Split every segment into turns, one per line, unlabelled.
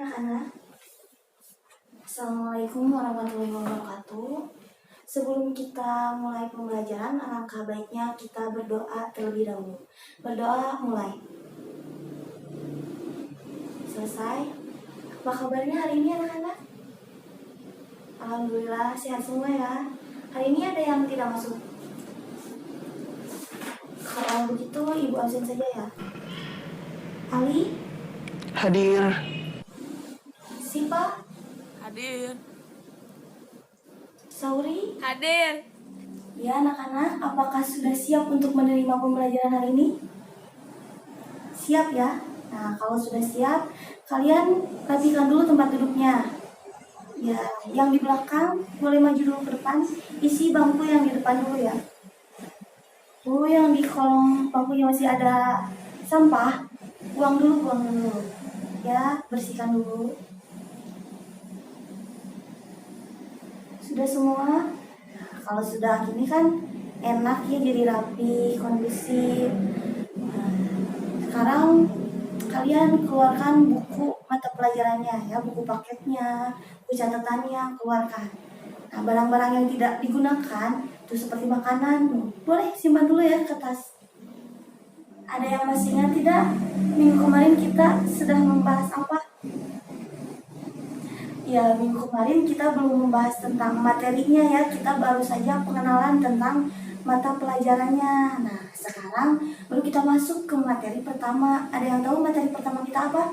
anak-anak. Assalamualaikum warahmatullahi wabarakatuh. Sebelum kita mulai pembelajaran, alangkah baiknya kita berdoa terlebih dahulu. Berdoa mulai. Selesai. Apa kabarnya hari ini anak-anak? Alhamdulillah sehat semua ya. Hari ini ada yang tidak masuk? Kalau begitu ibu absen saja ya. Ali?
Hadir.
Sipa?
Hadir.
Sauri?
Hadir.
Ya anak-anak, apakah sudah siap untuk menerima pembelajaran hari ini? Siap ya? Nah, kalau sudah siap, kalian rapikan dulu tempat duduknya. Ya, yang di belakang boleh maju dulu ke depan. Isi bangku yang di depan dulu ya. Yang di kolong bangkunya masih ada sampah, buang dulu. Ya, bersihkan dulu. Sudah semua? Nah, kalau sudah gini kan enak ya, jadi rapi, kondusif. Nah, sekarang kalian keluarkan buku mata pelajarannya ya, buku paketnya, buku catatannya, keluarkan. Nah, barang-barang yang tidak digunakan itu seperti makanan, boleh simpan dulu ya ke tas. Ada yang masih ingat tidak? Minggu kemarin kita sudah membahas apa? Ya, minggu kemarin kita belum membahas tentang materinya ya, kita baru saja pengenalan tentang mata pelajarannya. Nah, sekarang baru kita masuk ke materi pertama. Ada yang tahu materi pertama kita apa?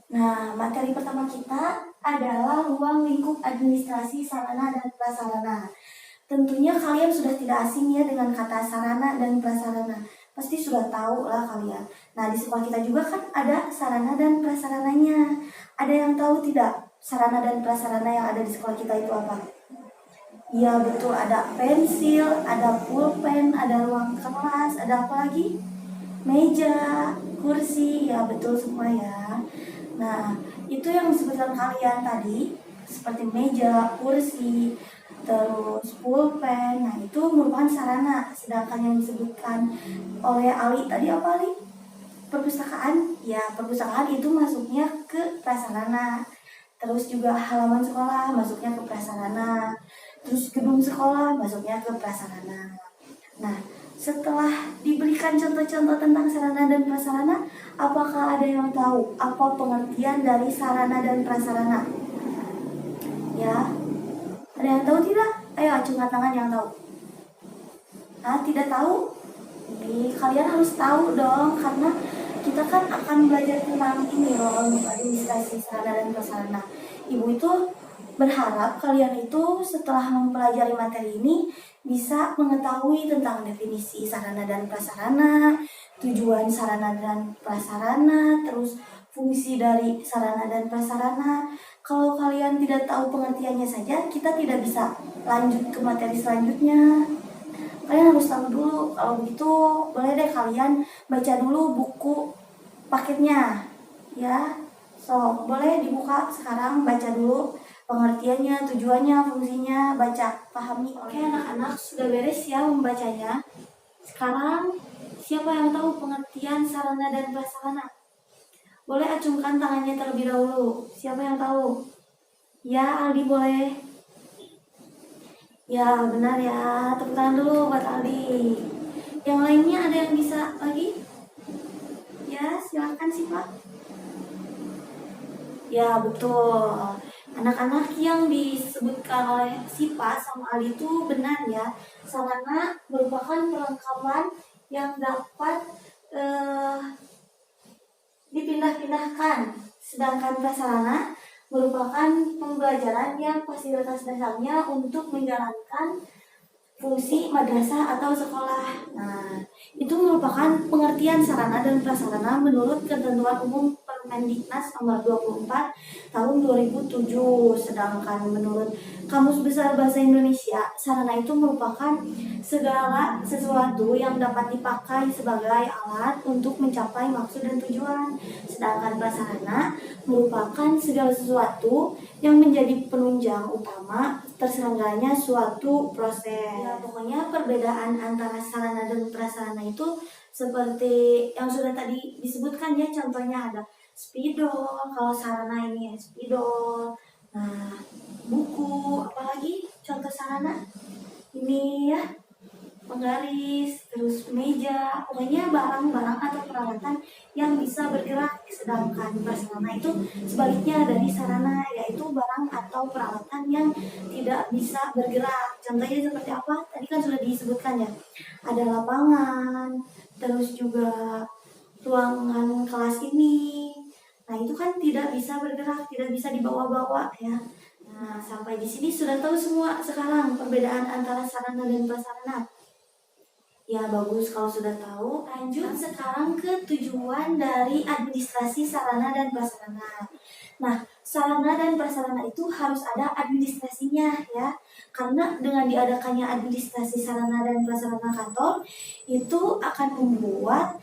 Nah, materi pertama kita adalah ruang lingkup administrasi sarana dan prasarana. Tentunya kalian sudah tidak asing ya dengan kata sarana dan prasarana. Pasti sudah tahu lah kalian. Nah, di sekolah kita juga kan ada sarana dan prasarananya. Ada yang tahu tidak sarana dan prasarana yang ada di sekolah kita itu apa? Ya betul, ada pensil, ada pulpen, ada ruang kelas, ada apa lagi? Meja, kursi, ya betul semua ya. Nah, itu yang disebutkan kalian tadi, seperti meja, kursi, terus pulpen. Nah, itu merupakan sarana. Sedangkan yang disebutkan oleh Ali tadi apa, Ali? Perpustakaan. Ya, perpustakaan itu masuknya ke prasarana. Terus juga halaman sekolah masuknya ke prasarana. Terus gedung sekolah masuknya ke prasarana. Nah, setelah diberikan contoh-contoh tentang sarana dan prasarana, apakah ada yang tahu apa pengertian dari sarana dan prasarana? Ya, ada yang tahu tidak? Ayo acungkan tangan yang tahu. Nah, tidak tahu? Kalian harus tahu dong, karena kita kan akan belajar tentang ini loh, administrasi sarana dan prasarana. Ibu itu berharap kalian itu setelah mempelajari materi ini bisa mengetahui tentang definisi sarana dan prasarana, tujuan sarana dan prasarana, terus fungsi dari sarana dan prasarana. Kalau kalian tidak tahu pengertiannya saja, kita tidak bisa lanjut ke materi selanjutnya. Kalian harus tahu dulu. Kalau begitu, boleh deh kalian baca dulu buku paketnya. Ya, so boleh dibuka sekarang, baca dulu pengertiannya, tujuannya, fungsinya, baca, pahami. Oke anak-anak, sudah beres ya membacanya. Sekarang, siapa yang tahu pengertian sarana dan prasarana? Boleh acungkan tangannya terlebih dahulu. Siapa yang tahu? Ya, Aldi boleh. Ya, benar ya. Tepuk tangan dulu buat Aldi. Yang lainnya ada yang bisa lagi? Ya, silakan sih Pak. Ya, betul. Anak-anak yang disebutkan oleh Sipa sama Ali itu benar ya. Sarana merupakan perlengkapan yang dapat dipindah-pindahkan. Sedangkan prasarana merupakan pembelajaran yang fasilitas dasarnya untuk menjalankan fungsi madrasah atau sekolah. Nah, itu merupakan pengertian sarana dan prasarana menurut ketentuan umum Permendiknas nomor 24 tahun 2007. Sedangkan menurut Kamus Besar Bahasa Indonesia, sarana itu merupakan segala sesuatu yang dapat dipakai sebagai alat untuk mencapai maksud dan tujuan. Sedangkan prasarana merupakan segala sesuatu yang menjadi penunjang utama terselenggaranya suatu proses. Ya, pokoknya perbedaan antara sarana dan prasarana itu seperti yang sudah tadi disebutkan ya, contohnya ada spidol, kalau sarana ini ya spidol. Nah, buku, apalagi contoh sarana ini ya, penggaris, terus meja, pokoknya barang-barang atau peralatan yang bisa bergerak. Sedangkan prasarana itu sebaliknya dari sarana, yaitu barang atau peralatan yang tidak bisa bergerak. Contohnya seperti apa? Tadi kan sudah disebutkan ya, ada lapangan, terus juga ruangan kelas ini. Nah, itu kan tidak bisa bergerak, tidak bisa dibawa-bawa ya. Nah, sampai di sini sudah tahu semua sekarang perbedaan antara sarana dan prasarana. Ya, bagus kalau sudah tahu. Lanjut sekarang ke tujuan dari administrasi sarana dan prasarana. Nah, sarana dan prasarana itu harus ada administrasinya ya. Karena dengan diadakannya administrasi sarana dan prasarana kantor itu akan membuat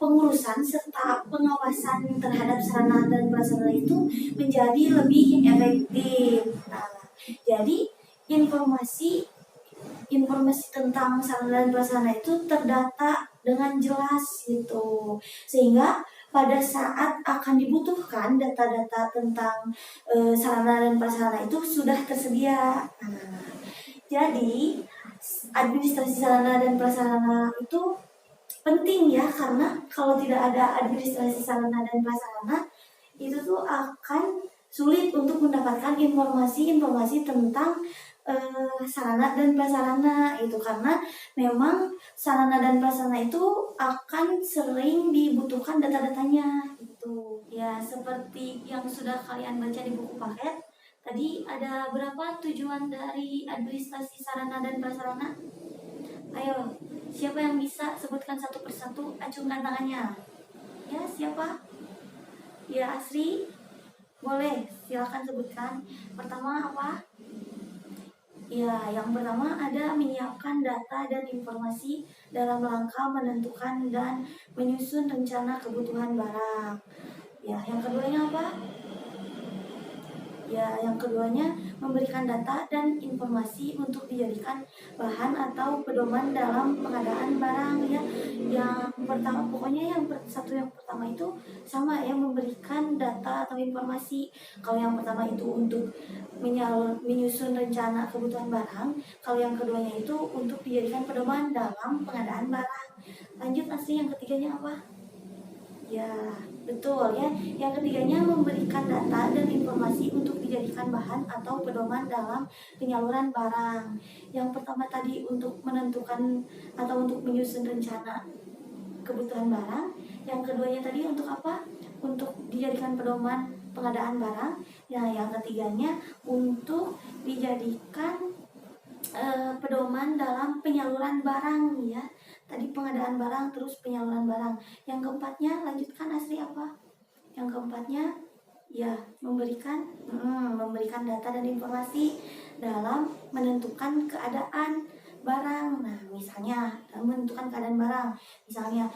pengurusan serta pengawasan terhadap sarana dan prasarana itu menjadi lebih efektif. Nah, jadi informasi tentang sarana dan prasarana itu terdata dengan jelas gitu, sehingga pada saat akan dibutuhkan data-data tentang sarana dan prasarana itu sudah tersedia. Nah, jadi administrasi sarana dan prasarana itu penting ya, karena kalau tidak ada administrasi sarana dan prasarana itu tuh akan sulit untuk mendapatkan informasi-informasi tentang sarana dan prasarana itu, karena memang sarana dan prasarana itu akan sering dibutuhkan data-datanya gitu. Ya, seperti yang sudah kalian baca di buku paket tadi, ada berapa tujuan dari administrasi sarana dan prasarana? Ayo, siapa yang bisa sebutkan satu persatu? Acungkan tangannya. Ya, siapa? Ya, Asri, boleh, silakan sebutkan. Pertama apa? Ya, yang pertama ada menyiapkan data dan informasi dalam rangka menentukan dan menyusun rencana kebutuhan barang. Ya, yang keduanya apa? Ya, yang keduanya memberikan data dan informasi untuk dijadikan bahan atau pedoman dalam pengadaan barang ya. Yang pertama, pokoknya yang pertama itu sama ya, memberikan data atau informasi. Kalau yang pertama itu untuk menyusun rencana kebutuhan barang, kalau yang keduanya itu untuk dijadikan pedoman dalam pengadaan barang. Lanjut, Asli, yang ketiganya apa? Ya, betul ya. Yang ketiganya memberikan data dan informasi untuk dijadikan bahan atau pedoman dalam penyaluran barang. Yang pertama tadi untuk menentukan atau untuk menyusun rencana kebutuhan barang. Yang keduanya tadi untuk apa? Untuk dijadikan pedoman pengadaan barang. Ya, yang ketiganya untuk dijadikan pedoman dalam penyaluran barang ya. Tadi pengadaan barang, terus penyaluran barang. Yang keempatnya, lanjutkan Asri, apa? Yang keempatnya ya memberikan data dan informasi dalam menentukan keadaan barang. Nah, misalnya dalam menentukan keadaan barang, misalnya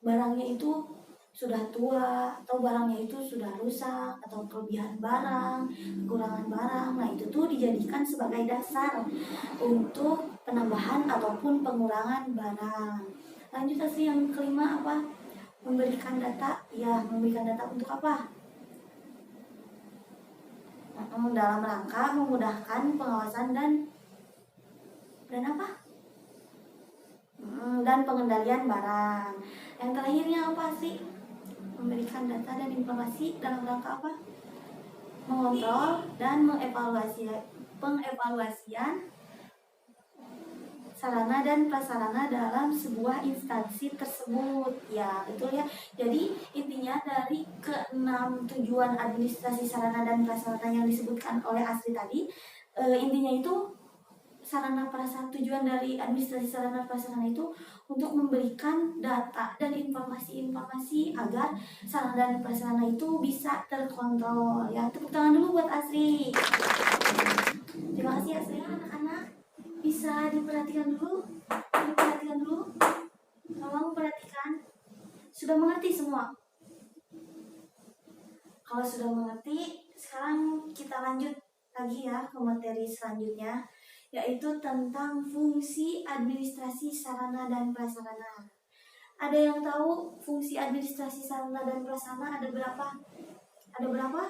barangnya itu sudah tua atau barangnya itu sudah rusak atau kelebihan barang, kekurangan barang. Nah, itu tuh dijadikan sebagai dasar untuk penambahan ataupun pengurangan barang. Lanjut, Asli, yang kelima apa? Memberikan data. Ya, memberikan data untuk apa? Dalam rangka memudahkan pengawasan dan apa? Dan pengendalian barang. Yang terakhirnya apa sih? Memberikan data dan informasi dalam rangka apa? Mengontrol dan pengevaluasian sarana dan prasarana dalam sebuah instansi tersebut. Ya, betul ya. Jadi intinya dari keenam tujuan administrasi sarana dan prasarana yang disebutkan oleh Asri tadi, intinya itu tujuan dari administrasi sarana prasarana itu untuk memberikan data dan informasi-informasi agar sarana dan prasarana itu bisa terkontrol. Ya, tepuk tangan dulu buat Asri. Terima kasih Asri. Anak-anak bisa diperhatikan dulu. Tolong perhatikan. Sudah mengerti semua? Kalau sudah mengerti, sekarang kita lanjut lagi ya ke materi selanjutnya, yaitu tentang fungsi administrasi sarana dan prasarana. Ada yang tahu fungsi administrasi sarana dan prasarana ada berapa? Ada berapa?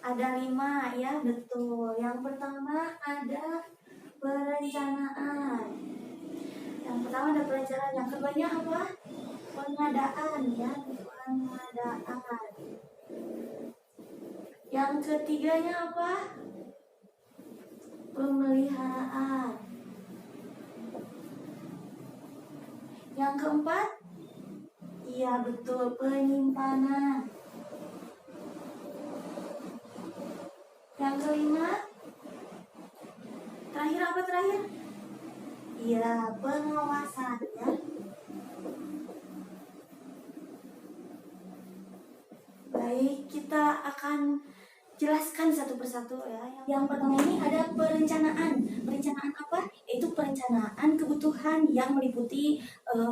Ada 5 ya, betul. Yang pertama ada perencanaan. Yang keduanya apa? Pengadaan ya, pengadaan. Yang ketiganya apa? Pemeliharaan. Yang keempat? Iya betul, penyimpanan. Yang kelima? Terakhir apa terakhir? Iya, pengawasan ya. Baik, kita akan jelaskan satu persatu ya. Yang pertama ini ada perencanaan. Perencanaan apa? Yaitu perencanaan kebutuhan yang meliputi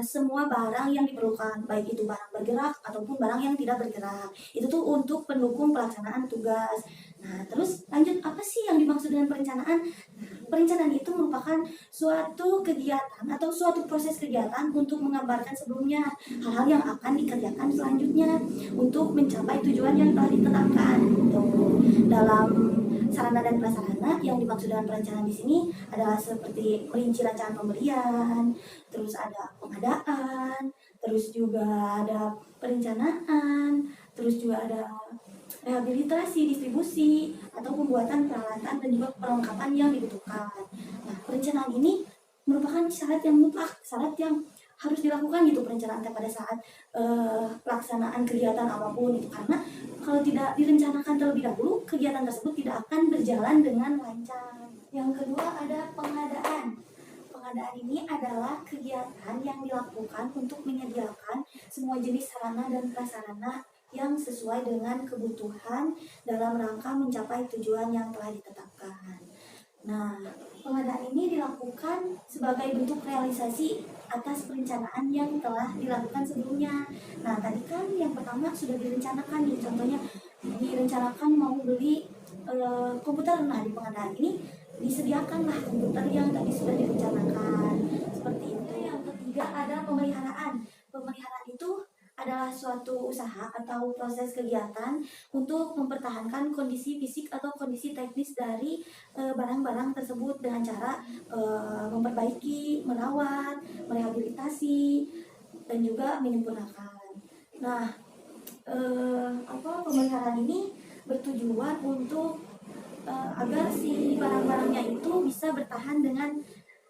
semua barang yang diperlukan, baik itu barang bergerak ataupun barang yang tidak bergerak. Itu tuh untuk pendukung pelaksanaan tugas. Nah, terus lanjut, apa sih yang dimaksud dengan perencanaan? Perencanaan itu merupakan suatu kegiatan atau suatu proses kegiatan untuk menggambarkan sebelumnya hal-hal yang akan dikerjakan selanjutnya untuk mencapai tujuan yang telah ditetapkan. Dalam sarana dan prasarana yang dimaksud dengan perencanaan di sini adalah seperti merinci rancangan pembelian, terus ada pengadaan, terus juga ada perencanaan, terus juga ada rehabilitasi, distribusi, atau pembuatan peralatan dan juga perlengkapan yang dibutuhkan. Nah, perencanaan ini merupakan syarat yang mutlak, syarat yang harus dilakukan gitu perencanaan pada saat pelaksanaan kegiatan apapun itu, karena kalau tidak direncanakan terlebih dahulu, kegiatan tersebut tidak akan berjalan dengan lancar. Yang kedua ada pengadaan. Pengadaan ini adalah kegiatan yang dilakukan untuk menyediakan semua jenis sarana dan prasarana yang sesuai dengan kebutuhan dalam rangka mencapai tujuan yang telah ditetapkan. Nah, pengadaan ini dilakukan sebagai bentuk realisasi atas perencanaan yang telah dilakukan sebelumnya. Nah, tadi kan yang pertama sudah direncanakan nih, contohnya direncanakan mau beli komputer. Nah, di pengadaan ini disediakanlah komputer yang tadi sudah direncanakan. Seperti itu. Yang ketiga ada pemeliharaan. Pemeliharaan itu adalah suatu usaha atau proses kegiatan untuk mempertahankan kondisi fisik atau kondisi teknis dari barang-barang tersebut dengan cara memperbaiki, merawat, merehabilitasi, dan juga menyempurnakan. Nah, pemeliharaan ini bertujuan untuk agar si barang-barangnya itu bisa bertahan dengan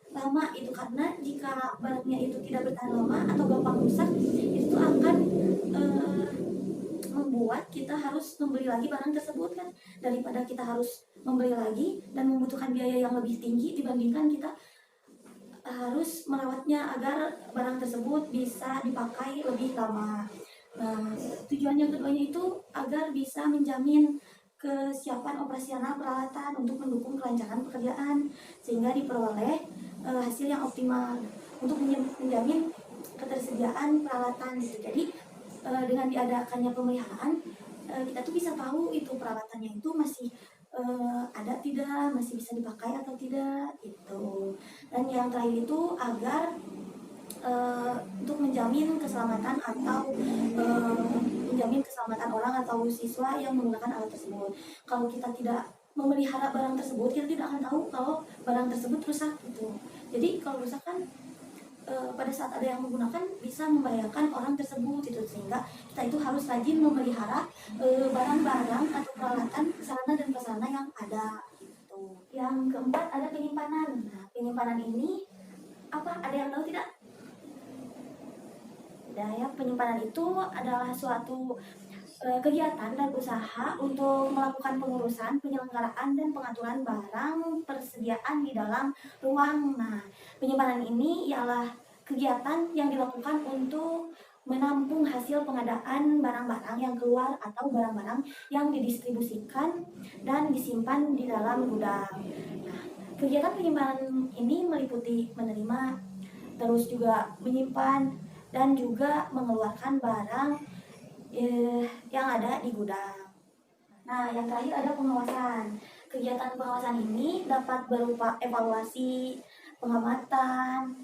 lama itu, karena jika barangnya itu tidak bertahan lama atau gampang rusak, itu akan membuat kita harus membeli lagi barang tersebut kan, daripada kita harus membeli lagi dan membutuhkan biaya yang lebih tinggi dibandingkan kita harus merawatnya agar barang tersebut bisa dipakai lebih lama. Nah, tujuan yang keduanya itu agar bisa menjamin kesiapan operasional peralatan untuk mendukung kelancaran pekerjaan sehingga diperoleh hasil yang optimal untuk menjamin ketersediaan peralatan gitu. Jadi dengan diadakannya pemeliharaan kita tuh bisa tahu itu peralatannya itu masih ada tidak, masih bisa dipakai atau tidak itu. Dan yang terakhir itu agar untuk menjamin keselamatan atau menjamin keselamatan orang atau siswa yang menggunakan alat tersebut. Kalau kita tidak memelihara barang tersebut, kita tidak akan tahu kalau barang tersebut rusak gitu. Jadi kalau rusak kan pada saat ada yang menggunakan bisa membahayakan orang tersebut gitu, sehingga kita itu harus rajin memelihara barang-barang atau peralatan sarana dan prasarana yang ada gitu. Yang keempat ada penyimpanan. Nah, penyimpanan ini apa? Ada yang tahu tidak? Ya, penyimpanan itu adalah suatu kegiatan dan usaha untuk melakukan pengurusan, penyelenggaraan, dan pengaturan barang persediaan di dalam ruang. Nah, penyimpanan ini ialah kegiatan yang dilakukan untuk menampung hasil pengadaan barang-barang yang keluar atau barang-barang yang didistribusikan dan disimpan di dalam gudang. Nah, kegiatan penyimpanan ini meliputi menerima, terus juga menyimpan, dan juga mengeluarkan barang yang ada di gudang. Nah, yang terakhir ada pengawasan. Kegiatan pengawasan ini dapat berupa evaluasi, pengamatan,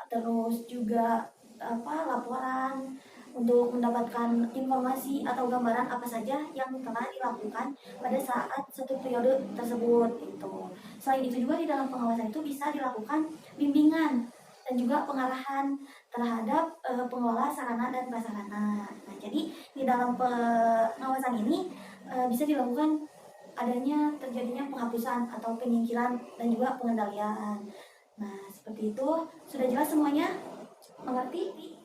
terus juga laporan untuk mendapatkan informasi atau gambaran apa saja yang telah dilakukan pada saat satu periode tersebut itu. Selain itu juga di dalam pengawasan itu bisa dilakukan bimbingan dan juga pengarahan terhadap pengelola sarana dan prasarana. Nah, jadi di dalam pengawasan ini bisa dilakukan terjadinya penghapusan atau penyingkiran dan juga pengendalian. Nah, seperti itu. Sudah jelas semuanya? Mengerti?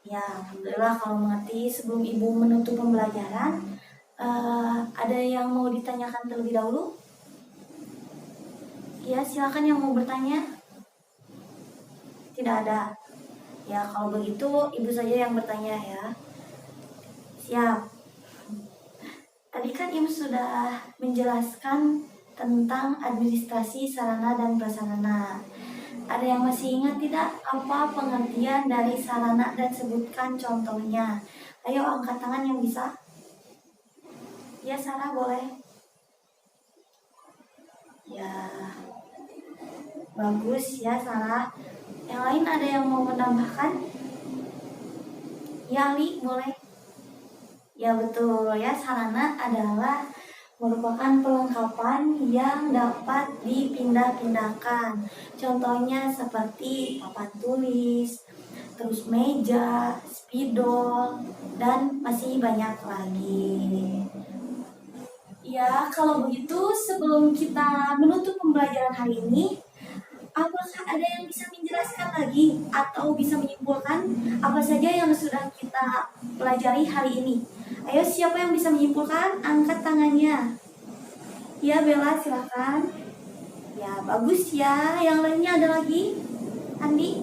Ya, alhamdulillah kalau mengerti. Sebelum Ibu menutup pembelajaran, ada yang mau ditanyakan terlebih dahulu? Ya, silakan yang mau bertanya. Tidak ada. Ya, kalau begitu Ibu saja yang bertanya ya. Siap. Tadi kan Ibu sudah menjelaskan tentang administrasi sarana dan prasarana. Ada yang masih ingat tidak apa pengertian dari sarana dan sebutkan contohnya? Ayo angkat tangan yang bisa. Ya, Sarah boleh. Ya, bagus ya Sarah. Yang lain ada yang mau menambahkan? Ya, Ali boleh. Ya, betul ya, sarana adalah merupakan perlengkapan yang dapat dipindah-pindahkan. Contohnya seperti papan tulis, terus meja, spidol, dan masih banyak lagi. Ya, kalau begitu sebelum kita menutup pembelajaran hari ini, apakah ada yang bisa menjelaskan lagi atau bisa menyimpulkan apa saja yang sudah kita pelajari hari ini? Ayo, siapa yang bisa menyimpulkan? Angkat tangannya. Ya, Bella, silakan. Ya, bagus ya. Yang lainnya ada lagi? Andi?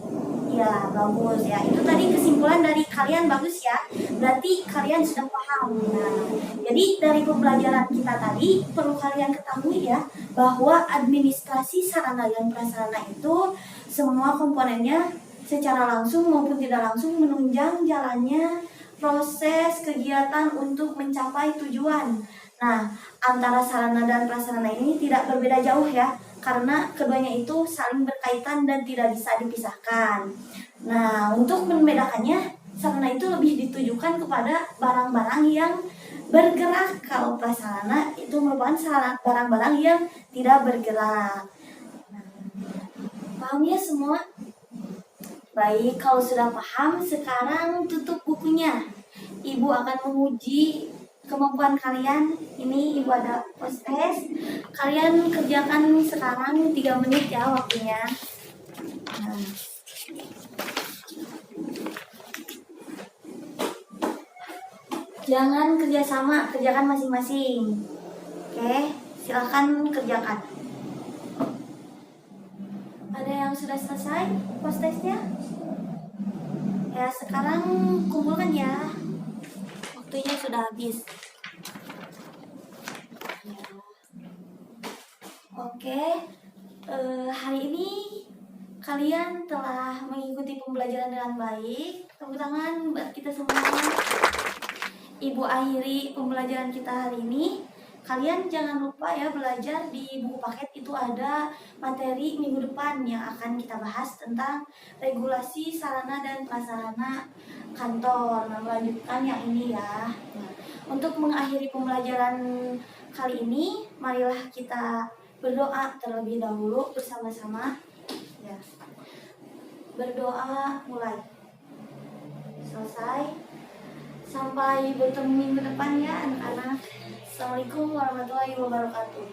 Ya, bagus ya. Itu tadi kesimpulan dari kalian bagus ya. Berarti kalian sudah paham. Nah, jadi dari pembelajaran kita tadi perlu kalian ketahui ya bahwa administrasi sarana dan prasarana itu semua komponennya secara langsung maupun tidak langsung menunjang jalannya proses kegiatan untuk mencapai tujuan. Nah, antara sarana dan prasarana ini tidak berbeda jauh ya, karena keduanya itu saling berkaitan dan tidak bisa dipisahkan. Nah, untuk membedakannya, sarana itu lebih ditujukan kepada barang-barang yang bergerak. Kalau prasarana itu merupakan barang-barang yang tidak bergerak. Paham ya semua? Baik, kalau sudah paham, sekarang tutup bukunya. Ibu akan menguji kemampuan kalian. Ini Ibu ada post test. Kalian kerjakan sekarang 3 menit ya waktunya. Nah. Jangan kerjasama, kerjakan masing-masing. Oke, silahkan kerjakan. Ada yang sudah selesai post testnya? Ya, sekarang kumpulkan ya. Waktunya sudah habis. Ya. Oke, hari ini kalian telah mengikuti pembelajaran dengan baik. Tepuk tangan buat kita semua. Ibu akhiri pembelajaran kita hari ini. Kalian jangan lupa ya belajar di buku paket, itu ada materi minggu depan yang akan kita bahas tentang regulasi sarana dan prasarana kantor. Nah, melanjutkan yang ini ya. Nah, untuk mengakhiri pembelajaran kali ini, marilah kita berdoa terlebih dahulu bersama-sama. Ya. Berdoa mulai. Selesai. Sampai bertemu minggu depan ya anak-anak. Assalamualaikum warahmatullahi wabarakatuh.